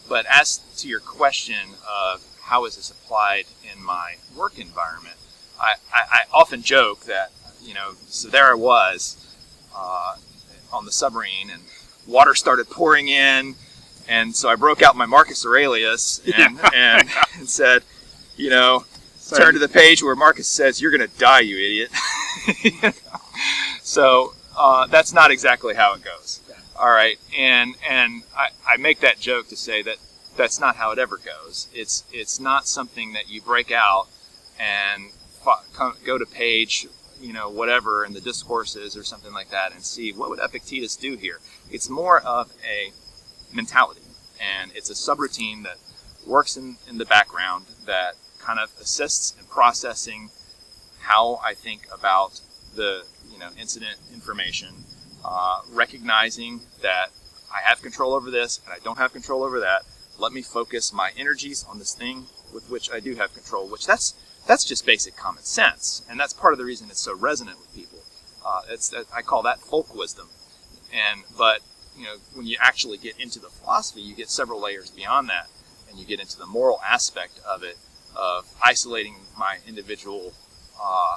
But as to your question of how is this applied in my work environment, I often joke that, so there I was on the submarine, and water started pouring in, and so I broke out my Marcus Aurelius and said, turn to the page where Marcus says, "You're going to die, you idiot." So that's not exactly how it goes. All right, and I make that joke to say that that's not how it ever goes. It's not something that you break out and go to page, whatever in the discourses or something like that and see what would Epictetus do here. It's more of a mentality, and it's a subroutine that works in the background that kind of assists in processing how I think about the incident information, recognizing that I have control over this and I don't have control over that. Let me focus my energies on this thing with which I do have control, which that's just basic common sense, and that's part of the reason it's so resonant with people. I call that folk wisdom, but when you actually get into the philosophy, you get several layers beyond that, and you get into the moral aspect of it, of isolating my individual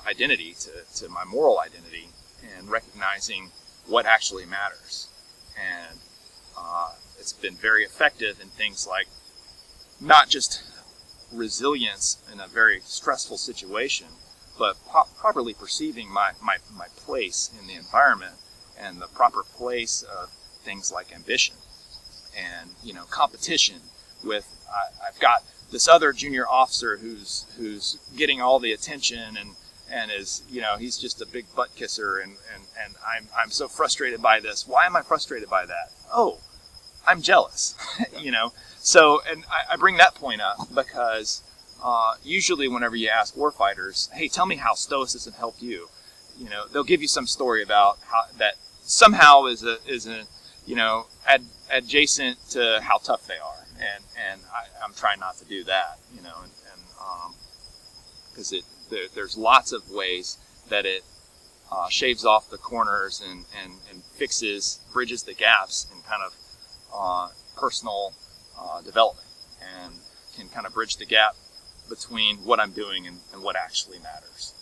identity to my moral identity, and recognizing what actually matters. And it's been very effective in things like not just resilience in a very stressful situation, but properly perceiving my place in the environment, and the proper place of things like ambition and competition with I've got this other junior officer who's getting all the attention and is he's just a big butt kisser, and I'm so frustrated by this. Why am I frustrated by that? Oh, I'm jealous. So, and I bring that point up because usually whenever you ask warfighters, hey, tell me how Stoicism helped you, they'll give you some story about how that somehow is adjacent to how tough they are, and I'm trying not to do that, because there's lots of ways that it shaves off the corners and bridges the gaps in kind of personal development, and can kind of bridge the gap between what I'm doing and what actually matters.